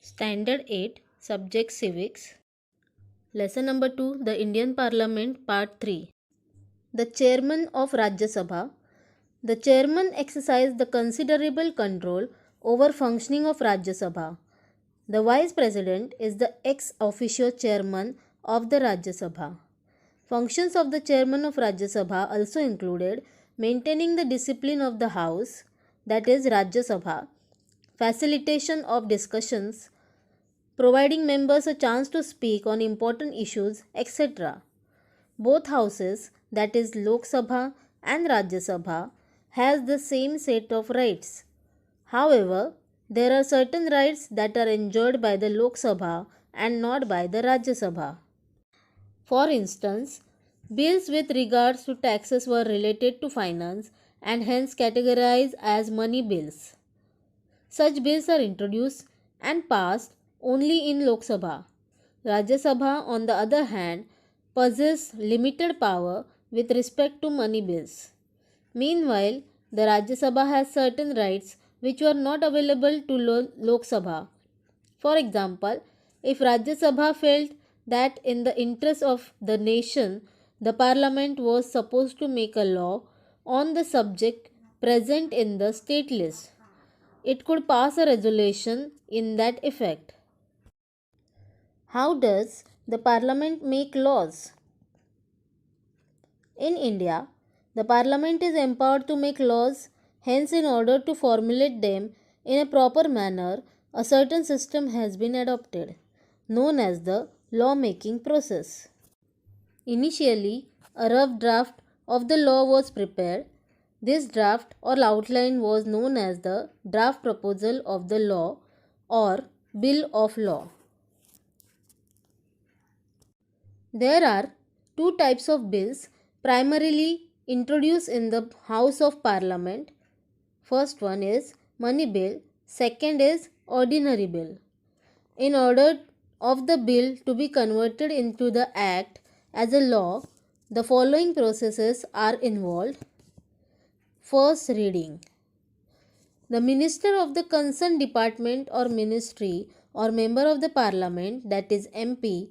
Standard 8 Subject Civics Lesson number 2 The Indian Parliament Part 3 The Chairman of Rajya Sabha. The chairman exercises the considerable control over functioning of Rajya Sabha. The vice president is the ex officio chairman of the Rajya Sabha. Functions of the chairman of Rajya Sabha also included maintaining the discipline of the house, that is Rajya Sabha, facilitation of discussions, providing members a chance to speak on important issues, etc. Both houses, that is Lok Sabha and Rajya Sabha, has the same set of rights. However, there are certain rights that are enjoyed by the Lok Sabha and not by the Rajya Sabha. For instance, bills with regards to taxes were related to finance and hence categorized as money bills. Such bills are introduced and passed only in Lok Sabha. Rajya Sabha, on the other hand, possesses limited power with respect to money bills. Meanwhile, the Rajya Sabha has certain rights which were not available to Lok Sabha. For example, if Rajya Sabha felt that in the interest of the nation, the Parliament was supposed to make a law on the subject present in the state list, it could pass a resolution in that effect. How does the Parliament make laws? In India, the Parliament is empowered to make laws, hence, in order to formulate them in a proper manner, a certain system has been adopted, known as the law making process. Initially, a rough draft of the law was prepared. This draft or outline was known as the draft proposal of the law or bill of law. There are two types of bills primarily introduced in the House of Parliament. First one is money bill, second is ordinary bill. In order of the bill to be converted into the act as a law, the following processes are involved. First reading. The minister of the concerned department or ministry or member of the parliament, that is MP,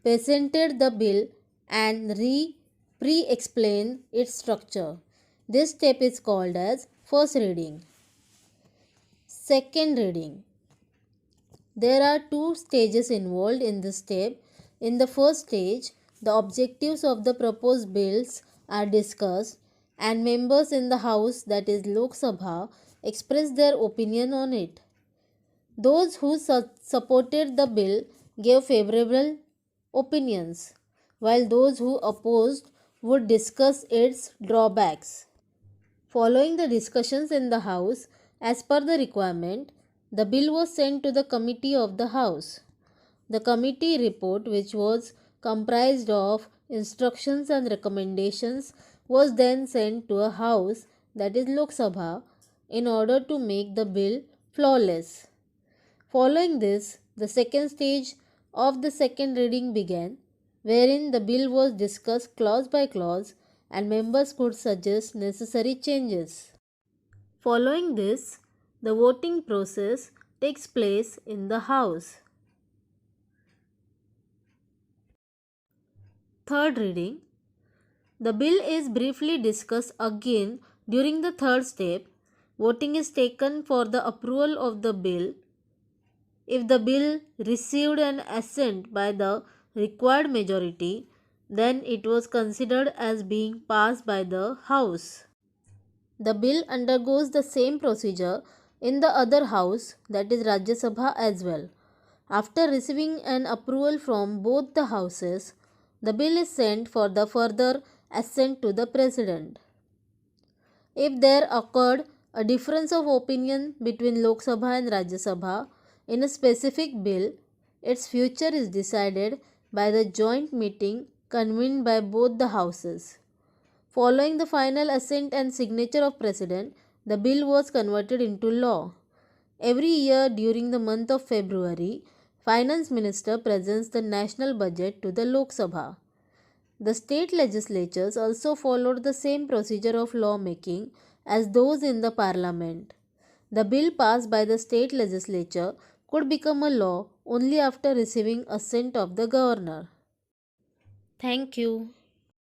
presented the bill and pre-explained its structure. This step is called as first reading. Second reading. There are two stages involved in this step. In the first stage, the objectives of the proposed bills are discussed and members in the House, that is Lok Sabha, express their opinion on it. Those who supported the bill gave favorable opinions, while those who opposed would discuss its drawbacks. Following the discussions in the House, as per the requirement, the bill was sent to the committee of the House. The committee report, which was comprised of instructions and recommendations, was then sent to a House, that is Lok Sabha, in order to make the bill flawless. Following this, the second stage of the second reading began, wherein the bill was discussed clause by clause and members could suggest necessary changes. Following this, the voting process takes place in the House. Third reading. The bill is briefly discussed again during the third step. Voting is taken for the approval of the bill. If the bill received an assent by the required majority, then it was considered as being passed by the House. The bill undergoes the same procedure in the other House, that is Rajya Sabha, as well. After receiving an approval from both the houses, the bill is sent for the further assent to the President. If there occurred a difference of opinion between Lok Sabha and Rajya Sabha in a specific bill, its future is decided by the joint meeting convened by both the houses. Following the final assent and signature of President, the bill was converted into law. Every year during the month of February, Finance Minister presents the national budget to the Lok Sabha. The state legislatures also followed the same procedure of law making as those in the Parliament. The bill passed by the state legislature could become a law only after receiving assent of the governor. Thank you.